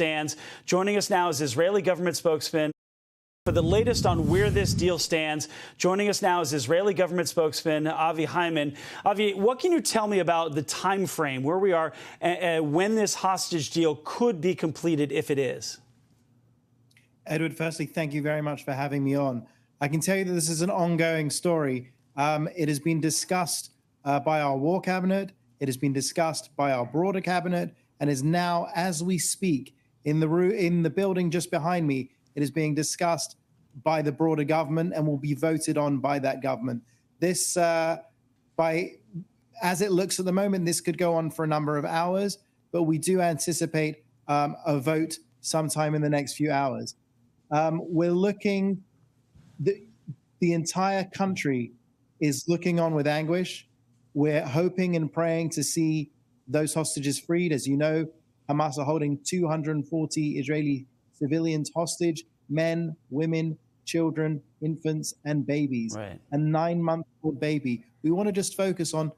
stands. Joining us now is Israeli government spokesman. For the latest on where this deal stands, joining us now is Israeli government spokesman Avi Hymsn. Avi, what can you tell me about the time frame, where we are, when this hostage deal could be completed, if it is? Edward, firstly, thank you very much for having me on. I can tell you that this is an ongoing story. It has been discussed by our war cabinet. It has been discussed by our broader cabinet, and is now, as we speak, in the building just behind me, it is being discussed by the broader government and will be voted on by that government. This, as it looks at the moment, this could go on for a number of hours, but we do anticipate a vote sometime in the next few hours. We're looking, the entire country is looking on with anguish. We're hoping and praying to see those hostages freed. As you know, Hamas are holding 240 Israeli civilians hostage, men, women, children, infants, and babies. Right. A 9-month-old baby. We want to just focus on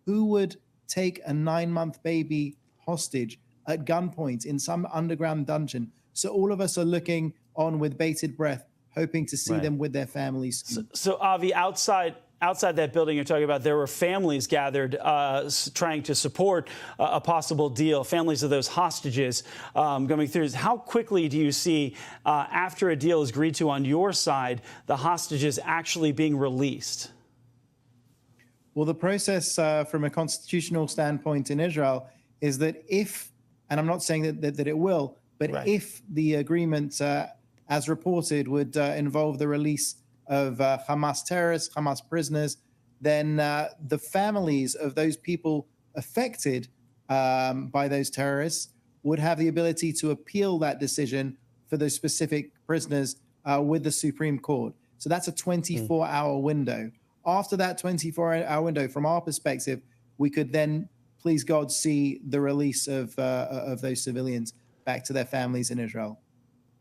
who would take a 9-month baby hostage at gunpoint in some underground dungeon. So all of us are looking on with bated breath, hoping to see them with their families. So Avi, outside that building you're talking about, there were families gathered trying to support a possible deal, families of those hostages going through. How quickly do you see, after a deal is agreed to on your side, the hostages actually being released? Well, the process from a constitutional standpoint in Israel is that if, and I'm not saying that it will, but if the agreement, as reported, would involve the release of Hamas terrorists, Hamas prisoners, then the families of those people affected by those terrorists would have the ability to appeal that decision for those specific prisoners with the Supreme Court. So that's a 24-hour window. After that 24-hour window, from our perspective, we could then, please God, see the release of those civilians back to their families in Israel.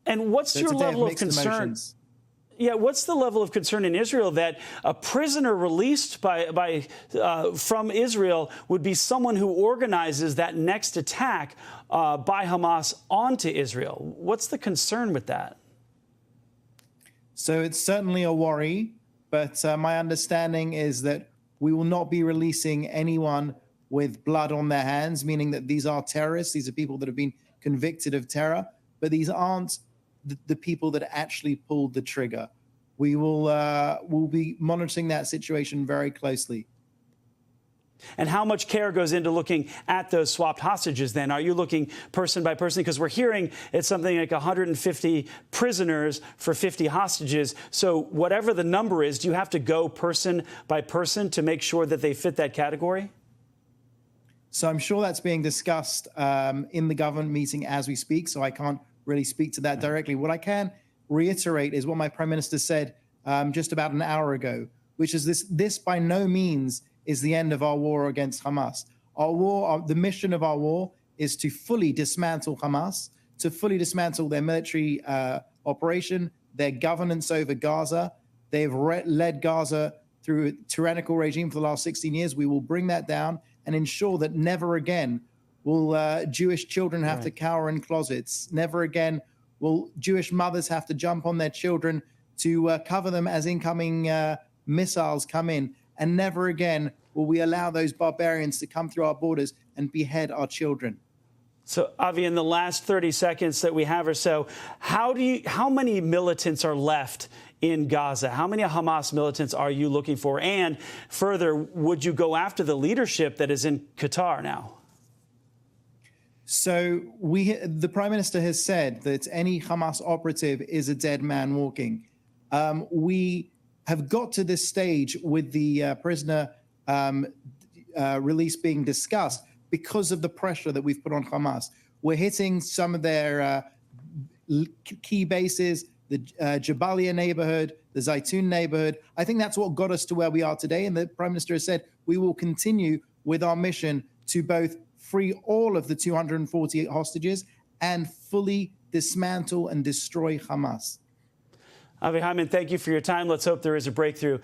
And what's your level of concern? Emotions. Yeah, what's the level of concern in Israel that a prisoner released from Israel would be someone who organizes that next attack by Hamas onto Israel? What's the concern with that? So it's certainly a worry, but my understanding is that we will not be releasing anyone with blood on their hands, meaning that these are terrorists. These are people that have been convicted of terror, but these aren't the people that actually pulled the trigger. We will we'll be monitoring that situation very closely. And how much care goes into looking at those swapped hostages then? Are you looking person by person? Because we're hearing it's something like 150 prisoners for 50 hostages. So whatever the number is, do you have to go person by person to make sure that they fit that category? So I'm sure that's being discussed in the government meeting as we speak, so I can't really speak to that directly. What I can reiterate is what my Prime Minister said just about an hour ago, which is this by no means is the end of our war against Hamas. The mission of our war is to fully dismantle Hamas, to fully dismantle their military operation, their governance over Gaza. They've led Gaza through a tyrannical regime for the last 16 years. We will bring that down and ensure that never again will Jewish children have to cower in closets. Never again will Jewish mothers have to jump on their children to cover them as incoming missiles come in. And never again will we allow those barbarians to come through our borders and behead our children. So, Avi, in the last 30 seconds that we have or so, how many militants are left in Gaza? How many Hamas militants are you looking for? And further, would you go after the leadership that is in Qatar now? So the Prime Minister has said that any Hamas operative is a dead man walking. We have got to this stage with the prisoner release being discussed because of the pressure that we've put on Hamas. We're hitting some of their key bases, the Jabalia neighborhood, the Zaytun neighborhood. I think that's what got us to where we are today. And the Prime Minister has said we will continue with our mission to both free all of the 248 hostages and fully dismantle and destroy Hamas. Avi Hymsn, thank you for your time. Let's hope there is a breakthrough